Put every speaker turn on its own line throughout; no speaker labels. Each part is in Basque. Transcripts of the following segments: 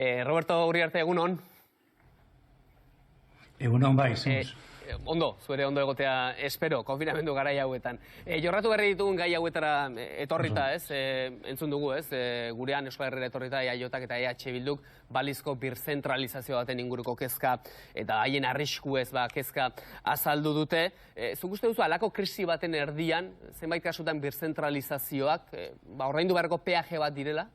Roberto Uriarte, egunon.
Egunon bai, zuz.
Ondo, zuere ondo egotea espero, konfinamendu garai hauetan. Jorratu berri ditugun gai hauetara etorrita, ez? Entzun dugu, ez? Gurean Euskal Herrera etorrita EAJak eta EH Bilduk balizko birzentralizazio baten inguruko kezka eta haien arriskuez kezka azaldu dute. Zuk uste duzu, halako krisi baten erdian, zenbait kasutan birzentralizazioak, ordaindu beharreko peaje bat direla?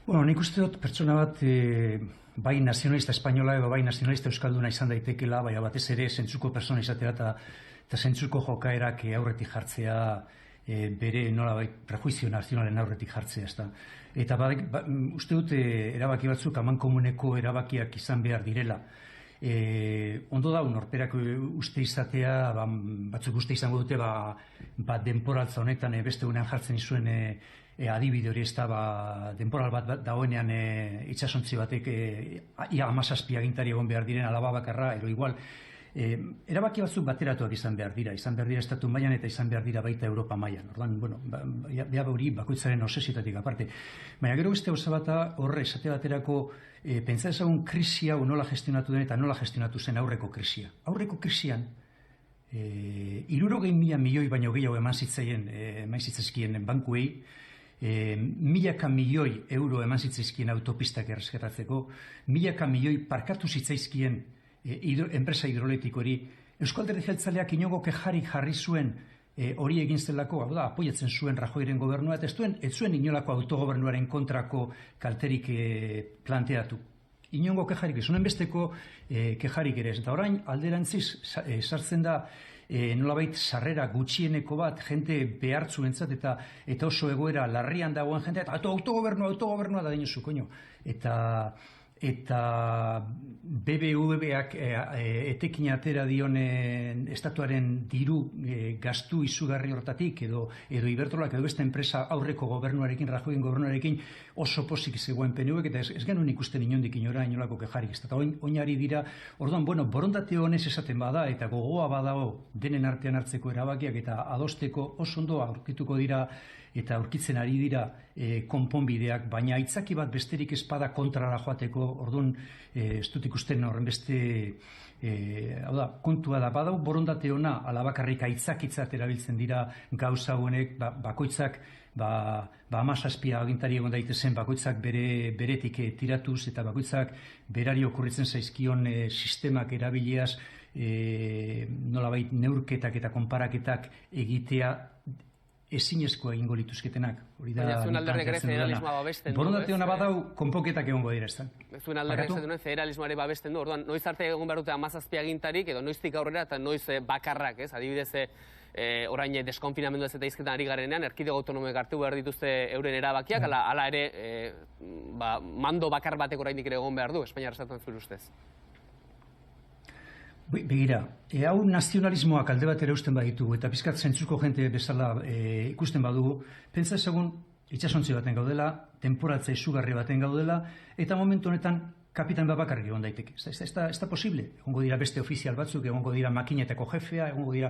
Bueno, nik uste dut pertsona bat bai nazionalista espainola edo bai nazionalista euskalduna izan daitekela, baina batez ere zentzuko pertsona izatera eta zentzuko jokaerak aurretik jartzea, bere nolabait prejuizio nazionalen aurretik jartzea, ezta. Eta uste dut erabaki batzuk amankomuneko erabakiak izan behar direla. Ondo da, norperak uste izatea, batzuk uste izango dute denporaltza honetan beste unean jartzen izuen adibide hori, ez da denporal bat dagoenean itxasontzi batek ia 17 agintari egon behar diren alaba bakarra, edo igual erabaki batzuk bateratuak izan behar dira estatu mailan eta izan behar dira baita Europa mailan. Orduan, bueno, hori bakoitzaren obsesietatik aparte. Baina gero beste gauza bata horre esate baterako pentsa ezagun krisia nola gestionatu den eta nola gestionatu zen aurreko krisia. Aurreko krisian 60.000 milioi baino gehiago eman zitzaizkien bankuei, 1.000 milioi euro eman zitzaizkien autopistak erreskatatzeko, 1.000 milioi parkatu zitzaizkien enpresa hidroletikori. Eusko Alderdi Jeltzaleak inongo kejarik jarri zuen hori egin zelako, hau da, apoiatzen zuen Rajoyren gobernua, eta ez zuen inolako autogobernuaren kontrako kalterik planteatu. Inongo kejarik, ez honen besteko kejarik ere. Eta orain, alderantziz, sartzen da nolabait sarrera gutxieneko bat, jente behartzuentzat eta oso egoera larrian dagoen jente, eta autogobernua da dinosu, koño. Eta BBVak etekin atera dionen estatuaren diru gastu izugarri hortatik edo Iberdrolak edo beste enpresa aurreko gobernuarekin, Rajoyen gobernuarekin oso posik zegoen PNVek eta ez genuen ikusten inondik inora inolako kejarik. Eta oinari dira, orduan, bueno, borondate honez esaten bada eta gogoa badago denen artean hartzeko erabakiak eta adosteko oso ondo aurkituko dira eta aurkitzen ari dira konponbideak, baina aitzaki bat besterik espada kontrara joateko, orduan ez dut ikusten horren beste kontua da, badau borondate ona alabakarrik aitzakitzat erabiltzen dira gauza honek, bakoitzak 17 agintari egon daitezen, bakoitzak beretik tiratuz eta bakoitzak berari okurritzen zaizkion sistemak erabiliaz nolabait neurketak eta konparaketak egitea ezinezkoa egingo lituzketenak.
Baina zuen alderrek ere federalismoa babesten du.
Borondate hona badau, konpoketak egongo dira, ez da.
Zuen alderrek zer duen federalismoare babesten du. Orduan, noiz arte egon behar dute 17 agintarik, edo noiztik aurrera eta noiz bakarrak, ez? Adibidez, orain deskonfinamendu ez eta izketan ari garenean, erkidego autonomoek hartu behar dituzte euren erabakiak, ala ere mando bakar batek oraindik ere egon behar du, Espainiar estatuan zure ustez.
Begira, hau nazionalismoak alde batera usten baditugu eta pizkat zentzuko jente bezala ikusten badugu, pentsa ezagun itxasontzi baten gaudela, temporaltza izugarri baten gaudela, eta momentu honetan kapitan bat bakarrik egon daiteke. Ez da posible. Egongo dira beste ofizial batzuk, egongo dira makinetako jefea, egongo dira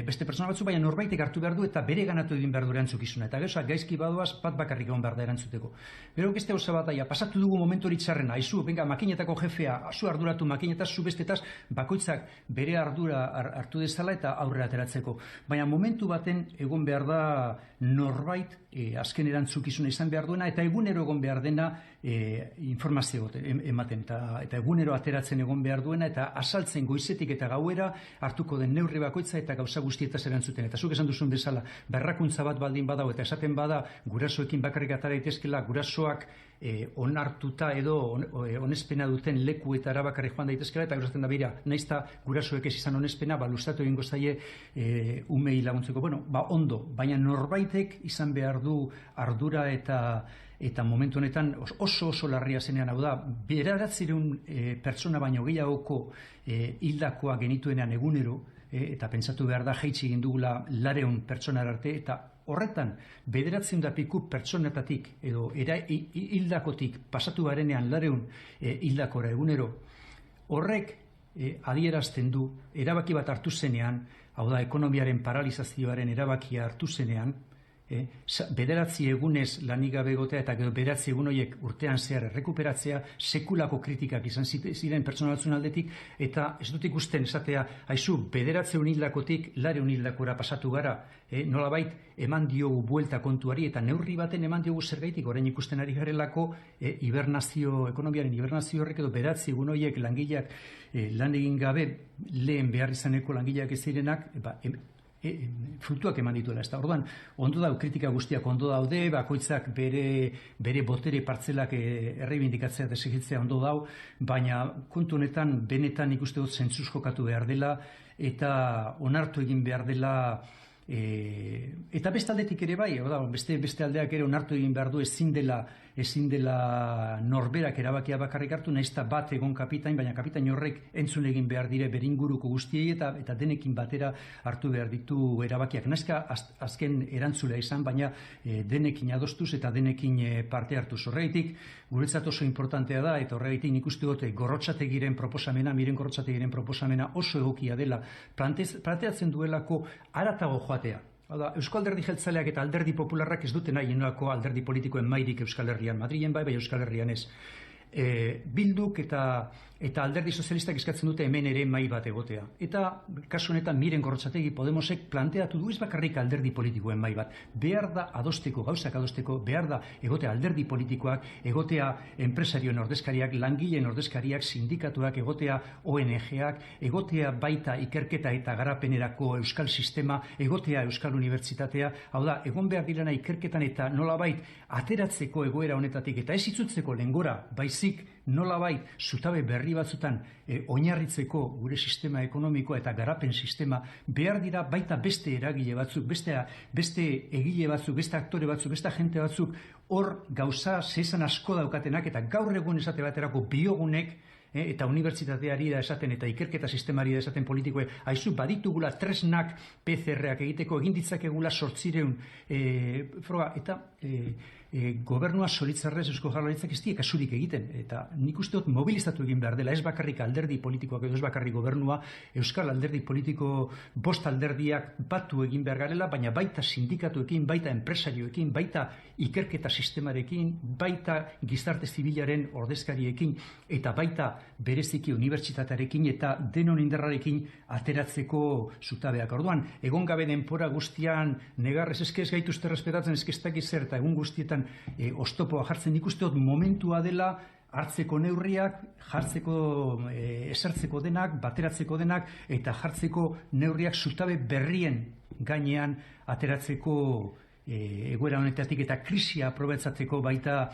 beste pertsona batzuk, baina norbaitek hartu behar du eta bere ganatu egin behar du erantzukizuna. Eta gauzak gaizki baduaz, bat bakarrik egon behar da erantzuteko. Gero beste gauza bat daia, pasatu dugu momentu hori txarrena, aizu, makinetako jefea, zu arduratu makinetaz, zu bestetaz, bakoitzak bere ardura hartu dezala eta aurrera ateratzeko. Baina momentu baten egon behar da norbait azken erantzukizuna izan behar duena eta egunero egon behar dena informazio ematen eta egunero ateratzen egon behar duena eta asaltzen goizetik eta gauera hartuko den neurri bakoitza eta gauza guztietaz erantzuten. Eta zuk esan duzun bezala, berrakuntza bat baldin badau eta esaten bada gurasoekin bakarrik atara daitezkela, gurasoak onartuta edo onespena duten lekuetara bakarrik joan daitezkela eta gertatzen da bera, naizta gurasoek ez izan onespena, luzatu egingo zaie umei laguntzeko. Bueno, ondo, baina norbaitek izan behar du ardura eta momentu honetan oso larria zenean, hau da, 900 pertsona baino gehiagoko hildakoa genituenean egunero, eta pentsatu behar da jaitsi egin dugula 400 pertsona arte, eta horretan 900 pertsonetatik edo hildakotik pasatu garenean 400 hildakora egunero, horrek adierazten du erabaki bat hartu zenean, hau da, ekonomiaren paralizazioaren erabakia hartu zenean, bederatzi egunez lanik gabe egotea eta gero bederatzi egun horiek urtean zehar errekuperatzea sekulako kritikak izan ziren pertsona batzuen aldetik, eta ez dut ikusten esatea, haizu, bederatzi hildakotik 200 hildakora pasatu gara, nolabait eman diogu buelta kontuari eta neurri baten eman diogu zergaitik, orain ikusten ari garelako ekonomiaren hibernazio horrek edo bederatzi egun horiek langileak lan egin gabe lehen behar izaneko langileak ez zirenak, frutuak eman dituela. Orduan, ondo dau, kritika guztiak ondo daude, bakoitzak bere botere partzelak erreibindikatzea eta exigitzea ondo dau, baina kontu honetan, benetan ikuste dut zentzuz jokatu behar dela, eta onartu egin behar dela, eta beste aldetik ere bai, beste aldeak ere onartu egin behar du ezin dela norberak erabakia bakarrik hartu, nahiz eta bat egon kapitain, baina kapitain horrek entzun egin behar dire beringuruko guztiei eta denekin batera hartu behar ditu erabakiak. Naizka azken erantzulea izan, baina denekin adostuz eta denekin parte hartuz. Horregatik, guretzat oso importantea da, eta horregatik nik uste dut Gorrotxategiren proposamena, Miren Gorrotxategiren proposamena oso egokia dela, planteatzen duelako haratago joatea. Eusko Alderdi Jeltzaleak eta Alderdi Popularrak ez duten nahi inolako alderdi politikoen mairik Euskal Herrian, Madrilen bai Euskal Herrian ez. Bilduk eta Alderdi Sozialistak eskatzen dute hemen ere mai bat egotea. Eta kasu honetan Miren Gorrotxategi Podemosek planteatu du ez bakarrik alderdi politikoen mai bat. Behar da adosteko, gauzak adosteko, behar da egotea alderdi politikoak, egotea enpresarioen ordezkariak, langileen ordezkariak, sindikatuak, egotea ONG-ak, egotea baita ikerketa eta garapenerako euskal sistema, egotea euskal unibertsitatea, hau da, egon behar direna ikerketan eta nolabait ateratzeko egoera honetatik eta ez itzutzeko lehengora, baizik nolabait zutabe berri batzutan oinarritzeko gure sistema ekonomikoa eta garapen sistema behar dira baita beste eragile batzuk, beste egile batzuk, beste aktore batzuk, beste agente batzuk, hor gauza zezan asko daukatenak eta gaur egun esate baterako biogunek eta unibertsitateari da esaten eta ikerketa sistemari da esaten politikoe, haizu baditugula tresnak PCR-ak egiteko egin ditzakegula 800 froga eta gobernua zoritzarrez Eusko Jaurlaritzak ez die kasurik egiten, eta nik uste dut mobilizatu egin behar dela, ez bakarrik alderdi politikoak edo ez bakarrik gobernua, euskal alderdi politiko 5 alderdiak batu egin behar garela, baina baita sindikatuekin, baita enpresarioekin, baita ikerketa sistemarekin, baita gizarte zibilaren ordezkariekin, eta baita bereziki unibertsitatearekin eta denon indarrarekin ateratzeko zutabeak. Orduan, egon gabe denpora guztian negarrez ez gaituzte respetatzen ez zer eta egun guztietan oztopoa jartzen, nik uste dut momentua dela hartzeko neurriak, jartzeko esertzeko denak, bateratzeko denak eta jartzeko neurriak zutabe berrien gainean ateratzeko egoera honetatik eta krisia aprobetzatzeko baita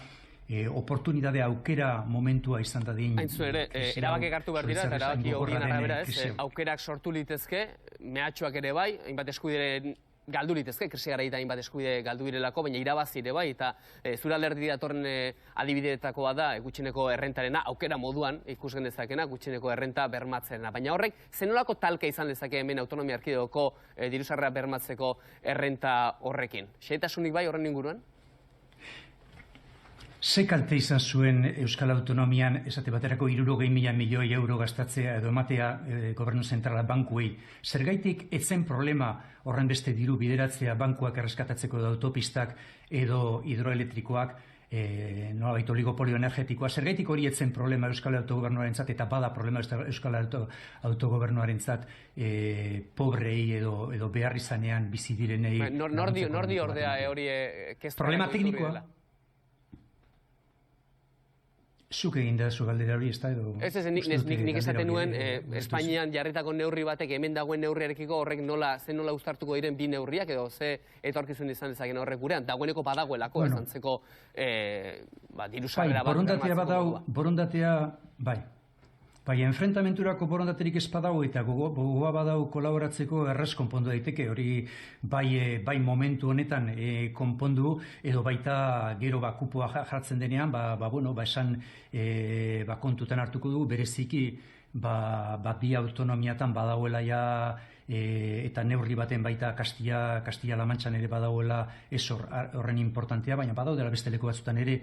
oportunidade aukera momentua izan dadin.
Haintzu ere, erabakek hartu behar dira, eta erabaki horien arabera aukerak sortu litezke, mehatxuak ere bai, hainbat eskubidearen galdu litezke, krisi garaietan hainbat eskubide galdu direlako, baina irabazi ere bai, eta zure alderdi datorren adibideetakoa da gutxieneko errentarena, aukera moduan ikus genezakena, gutxieneko errenta bermatzena. Baina horrek, zenolako talka izan dezake hemen autonomia erkidegoko dirusarrera bermatzeko errenta horrekin? Xehetasunik bai horren inguruan?
Ze kalte izan zuen Euskal Autonomian esate baterako 60.000 milioi euro gastatzea edo ematea gobernu zentrala bankuei. Zergaitik etzen problema horren beste diru bideratzea bankuak erreskatatzeko da autopistak edo hidroelektrikoak, nolabait oligopolio energetikoa. Zergaitik hori etzen problema Euskal Autogobernuarentzat eta bada problema Euskal Autogobernuarentzat pobrei edo behar izanean bizi direnei.
Nordi ordea hori
problema teknikoa. Zuk egin da zu galdera hori, ez da edo...
Ez, nik esaten nuen, Espainian jarritako neurri batek hemen dagoen neurriarekiko horrek zen nola uztartuko diren bi neurriak edo ze etorkizun izan dezaken horrek gurean, dagoeneko badagoelako esantzeko dirusarrera bat bermatzeko.
Borondatea, bai, enfrentamenturako borondaterik ez badau eta gogoa badau kolaboratzeko erraz konpondu daiteke, hori bai momentu honetan konpondu edo baita gero kupoa jartzen denean, esan kontutan hartuko du, bereziki bi autonomiatan badauela ja eta neurri baten baita Castilla-La Mantxan ere badagoela ez horren importantea, baina badaudela beste leku batzutan ere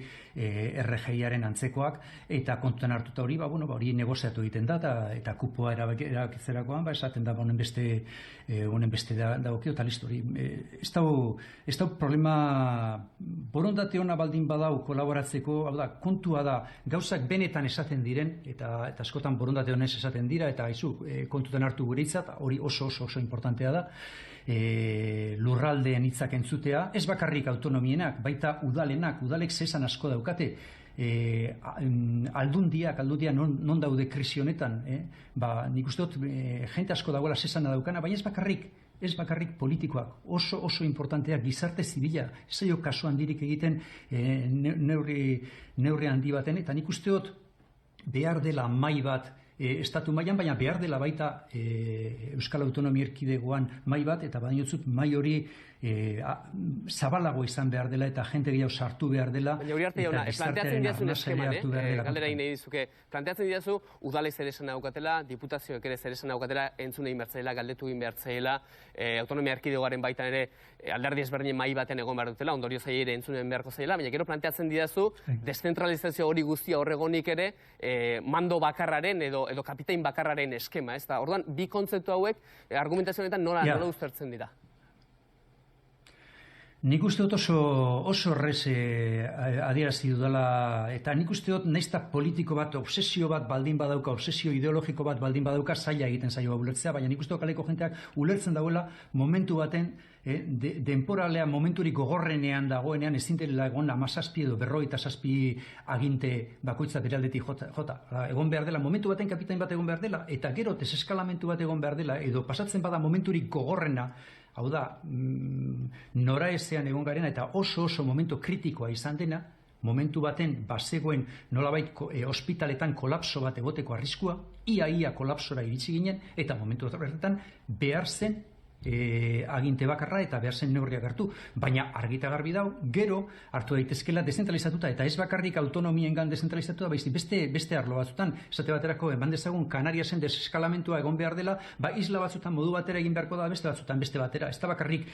RGIaren antzekoak, eta kontutan hartuta hori, hori negoziatu egiten da, eta kupoa erabakitzerakoan, esaten da, honen beste dagokio, eta listo hori. Ez da problema borondate hona baldin badau kolaboratzeko, hau da, kontua da, gauzak benetan esaten diren, eta askotan borondate honez esaten dira, eta kontutan hartu gure hitzat, hori oso importantea da, lurraldeen hitzak entzutea, ez bakarrik autonomienak, baita udalek zesan asko daukate, aldundiak non daude krisi honetan, nik uste dut jente asko dagoela zesana daukana, baina ez bakarrik politikoak, oso importanteak gizarte zibila, ez zaio kasu handirik egiten neurri handi baten, eta nik uste dut behar dela mai bat estatu mailan, baina behar dela baita Euskal Autonomia Erkidegoan mai bat, eta badinotzut mai hori zabalago izan behar dela, eta jente gehiago sartu behar dela.
Baina hori arte jauna, planteatzen diazun eskeman, galdera egin nahi dizuke, planteatzen diazu, udalek zer esan daukatela, diputazioek ere zer esan daukatela, entzun egin bertzaela, galdetu egin bertzaela, Autonomia Erkidegoaren baitan ere alderdi ezberdinen mai baten egon behar dutela, ondorio zaila ere entzunen beharko zaila, baina gero planteatzen diazu, deszentralizazio hori guztia horregonik ere, mando bakarraren edo kapitain bakarraren eskema, ez da? Orduan, bi kontzeptu hauek argumentazioetan nola uztertzen dira?
Nik uste dut oso horrez adierazi dudala, eta nik uste dut naizta politiko bat, obsesio bat baldin badauka, obsesio ideologiko bat baldin badauka, zaila egiten zaio ulertzea, baina nik uste dut kaleko jenteak ulertzen dagoela momentu baten, denporalea momenturik gogorrenean dagoenean ezin dela egon 17 edo 57 aginte bakoitza bere aldetik jota. Egon behar dela, momentu baten kapitain bat egon behar dela, eta gero deseskalamentu bat egon behar dela, edo pasatzen bada momenturik gogorrena, hau da, nora ezean egon garena, eta oso momentu kritikoa izan dena, momentu baten bazegoen nolabait ospitaletan kolapso bat egoteko arriskua, ia kolapsora iritsi ginen, eta momentu horretan behar zen aginte bakarra eta behar zen neurriak hartu, baina argita garbi dau, gero hartu daitezkela dezentralizatuta, eta ez bakarrik autonomiengan dezentralizatuta, beste arlo batzutan, esate baterako eman dezagun Kanariasen deseskalamentua egon behar dela, isla batzutan modu batera egin beharko da, beste batzutan beste batera, ez da bakarrik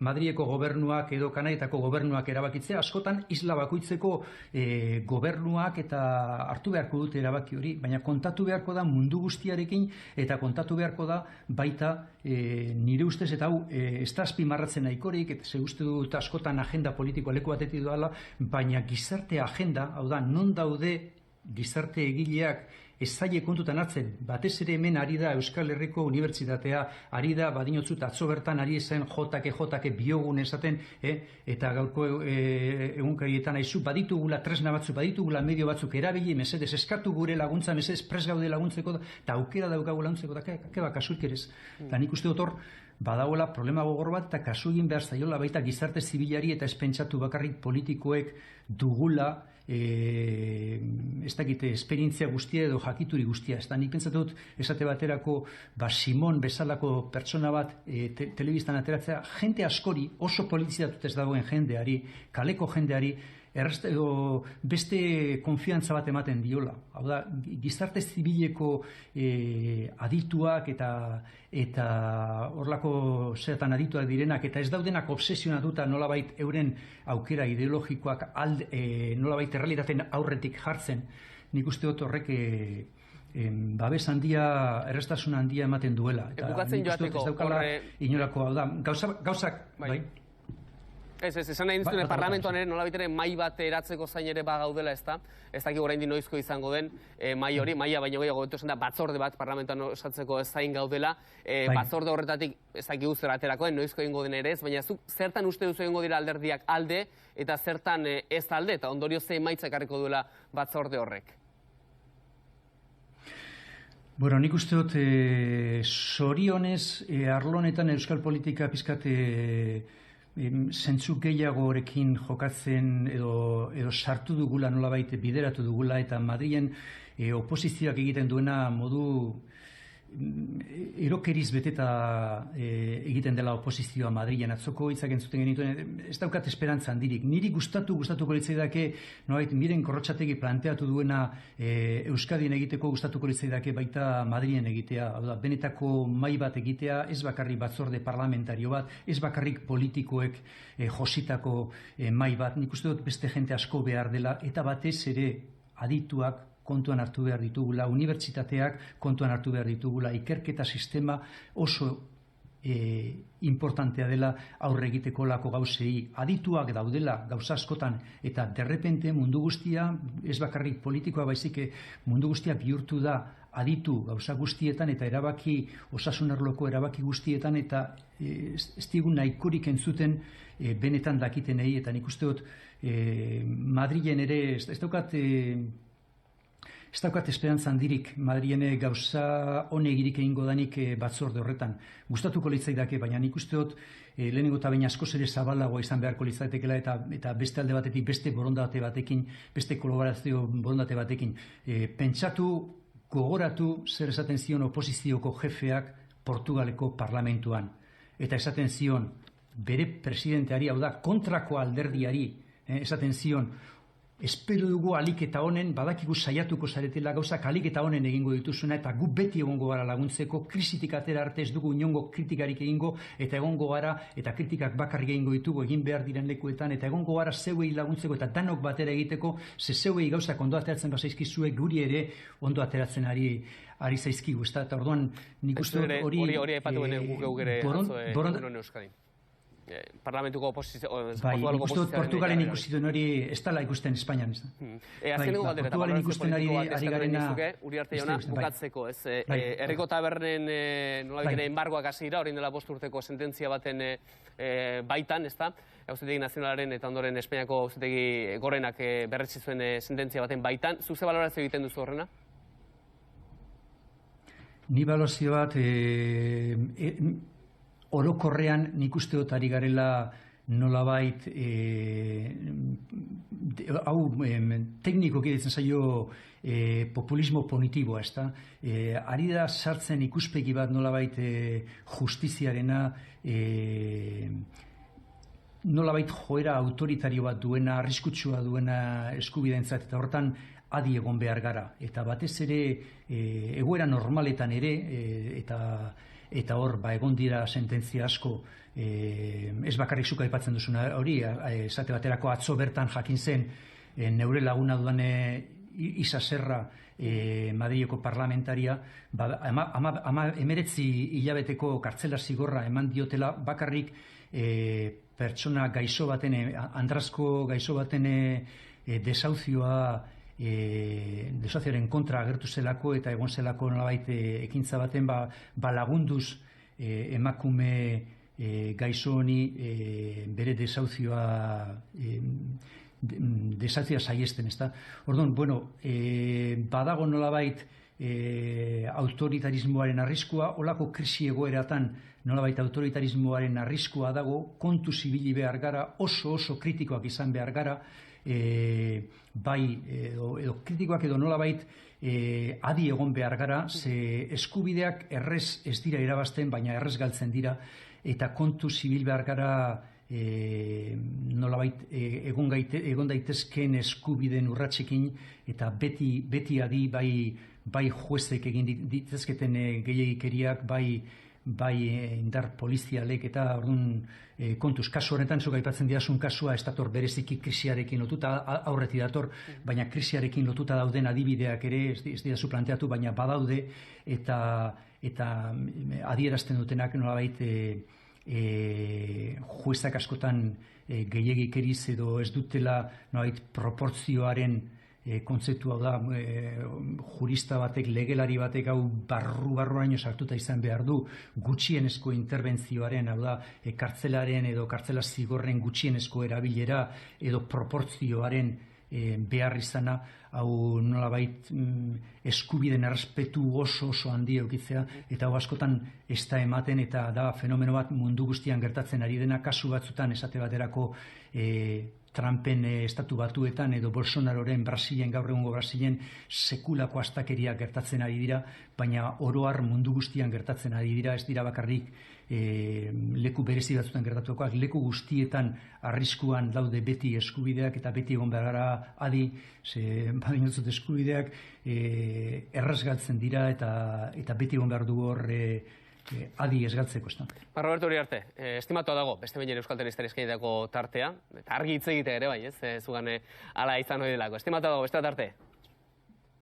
Madrileko gobernuak edo Kanarietako gobernuak erabakitzea, askotan isla bakoitzeko gobernuak eta hartu beharko dute erabaki hori, baina kontatu beharko da mundu guztiarekin, eta kontatu beharko da baita nire ustez, eta hau, ez da azpimarratzen nahikorik, eta ze uste dut askotan agenda politikoa leku batetik doala, baina gizarte agenda, hau da, non daude gizarte egileak ez zaile kontutan hartzen, batez ere hemen ari da Euskal Herriko Unibertsitatea, ari da, badinotzut, atzo bertan ari zen jotake biogun esaten, eta gaurko egunkarietan aizu, baditugula tresna batzuk, baditugula medio batzuk erabili, mesedez, eskatu gure laguntza, mesedez, pres gaude laguntzeko, eta aukera daukagu laguntzeko, eta keba kasuik erez. Eta nik uste dut hor, badagoela problema gogor bat, eta kasu egin behar zaiola baita gizarte zibilari eta espentsatu bakarrik politikoek dugula ez dakite, esperientzia guztia edo jakituri guztia. Ez da, nik pentsatu dut, esate baterako, Simon bezalako pertsona bat telebistan ateratzea, jente askori, oso politizatut ez dagoen jendeari, kaleko jendeari, beste konfiantza bat ematen diola. Hau da, gizarte zibileko adituak eta horlako zertan adituak direnak, eta ez daudenak obsesionatuta nolabait euren aukera ideologikoak nolabait errealitaten aurretik jartzen, nik uste dut horrek babes handia, errestasun handia ematen duela.
Bukatzen joateko,
inolako, hau da, gauzak, bai?
Ez, esan nahi dizuen parlamentoan ere nolabait mai bat eratzeko zain ere bagaudela, ez da? Ez dakik oraindik noizko izango den mai hori, maila baino gehiago beto esan da batzorde bat parlamentoan osatzeko zain gaudela, batzorde horretatik ez dakik zer aterakoen, noizko egingo den ere ez, baina zuk zertan uste duzu egingo dira alderdiak alde eta zertan ez alde, eta ondorio ze emaitzak ekarriko duela batzorde horrek?
Bueno, nik uste dut zorionez arlonetan euskal politika pizkat zentzu gehiagorekin jokatzen edo sartu dugula nolabait bideratu dugula, eta Madrilen oposizioak egiten duena modu erokeriz beteta egiten dela oposizioa Madrilen atzoko hitzak entzuten genituen, ez daukat esperantza handirik. Niri gustatuko litzaidake, nolabait Miren Gorrotxategi planteatu duena Euskadin egiteko gustatuko litzaidake baita Madrilen egitea. Hau da, benetako mahai bat egitea, ez bakarrik batzorde parlamentario bat, ez bakarrik politikoek jositako mahai bat. Nik uste dut beste jente asko behar dela, eta batez ere adituak kontuan hartu behar ditugula, unibertsitateak kontuan hartu behar ditugula, ikerketa sistema oso importantea dela aurre egiteko lako gauzei. Adituak daudela gauza askotan, eta derrepente mundu guztia, ez bakarrik politikoa baizik, mundu guztia bihurtu da aditu gauza guztietan eta erabaki, osasun arloko erabaki guztietan, eta ez digun nahikorik entzuten benetan dakitenei, eta nik uste dut Madrilen ere ez daukat esperantza handirik Madrilen gauza honegirik egingo danik batzorde horretan. Gustatuko litzaidake, baina nik uste dut lehenengo eta baina askoz ere zabalagoa izan beharko litzatekela, eta beste alde batetik, beste borondate batekin, beste kolaborazio borondate batekin. Pentsatu, gogoratu zer esaten zion oposizioko jefeak Portugaleko parlamentuan. Eta esaten zion bere presidenteari, hau da, kontrako alderdiari, esaten zion, espero dugu aliketa honen, badakigu saiatuko zaretela gauzak aliketa honen egingo dituzuna, eta gu beti egongo gara laguntzeko, krisitik atera arte ez dugu inongo kritikarik egingo, eta egongo gara, eta kritikak bakarrik egingo ditugu egin behar diren lekuetan, eta egongo gara zeuei laguntzeko, eta danok batera egiteko, zeuei gauzak ondo ateratzen bazaizkizue, guri ere ondo ateratzen ari zaizkigu, eta orduan nik uste hori
aipatu bene guk ere Euskadin. Parlamentuko oposizio...
Bai, ikusten dut Portugalen ikusten hori ez dela ikusten Espainian.
Azkeneko galdera, eta
ikusten ari garena...
Uriarte jauna, bukatzeko, ez? Herriko tabernen nolabait embargoak hasi dira, orain dela 5 urteko sententzia baten baitan, ezta? Auzitegi Nazionalaren eta ondoren Espainiako Auzitegi Gorenak berretsi zuen sententzia baten baitan. Zu ze balorazio egiten duzu horrena? Ni
balorazio bat... Orokorrean nik uste dut ari garela nolabait teknikoki ditzen zaio populismo punitiboa, ezta? Ari da sartzen ikuspegi bat nolabait justiziarena, nolabait joera autoritario bat duena, arriskutsua duena eskubideentzat, eta horretan adi egon behar gara. Eta batez ere egoera normaletan ere, eta hor, egon dira sententzia asko, ez bakarrik zuk aipatzen duzuna hori, esate baterako atzo bertan jakin zen, neure laguna duan Isa Serra, Madrileko parlamentaria, 19 hilabeteko kartzela zigorra eman diotela bakarrik pertsona gaixo baten, andrazko gaixo baten desauzioaren kontra agertu zelako eta egon zelako nolabait ekintza baten lagunduz emakume gaixo honi bere desauzioa saiesten, ezta? Orduan, badago nolabait autoritarismoaren arriskua, olako krisi egoeratan nolabait autoritarismoaren arriskua dago, kontu zibili behar gara, oso kritikoak izan behar gara, edo kritikoak edo nolabait adi egon behar gara, ze eskubideak errez ez dira irabazten, baina errez galtzen dira, eta kontu zibil behar gara nolabait egon daitezkeen eskubideen urratsekin, eta beti adi bai juezek egin ditezketen gehiagikeriak, bai indar polizialek, eta orduan kontuz, kasu horretan zuk aipatzen didasun kasua ez dator bereziki krisiarekin lotuta, aurretik dator, baina krisiarekin lotuta dauden adibideak ere ez didazu planteatu, baina badaude, eta adierazten dutenak nolabait juezak askotan gehiagikeriz edo ez dutela nolabait proportzioaren kontzeptua da, jurista batek, legelari batek hau barruaino sartuta izan behar du, gutxienezko interbentzioaren, hau da, kartzelaren edo kartzela zigorren gutxienezko erabilera edo proportzioaren behar izana, hau nolabait eskubideen errespetu oso handia eukitzea, eta hau askotan ez da ematen, eta da fenomeno bat mundu guztian gertatzen ari dena, kasu batzutan esate baterako Trumpen estatu batuetan edo Bolsonaroren Brasilen, gaur egungo Brasilen sekulako astakeriak gertatzen ari dira, baina oroar mundu guztian gertatzen ari dira, ez dira bakarrik leku berezi batzuetan gertatukoak, leku guztietan arriskuan daude beti eskubideak eta beti egon behar gara adi, badinotzut eskubideak errazgaltzen dira eta beti egon behar du hor adi ez galtzeko.
Roberto Uriarte, estimatua dago, beste behin Euskal Telebistari eskainitako tartea, eta argi hitz egitea ere bai, ez? Zugan ala izan hori delako. Estimatua dago, beste arte.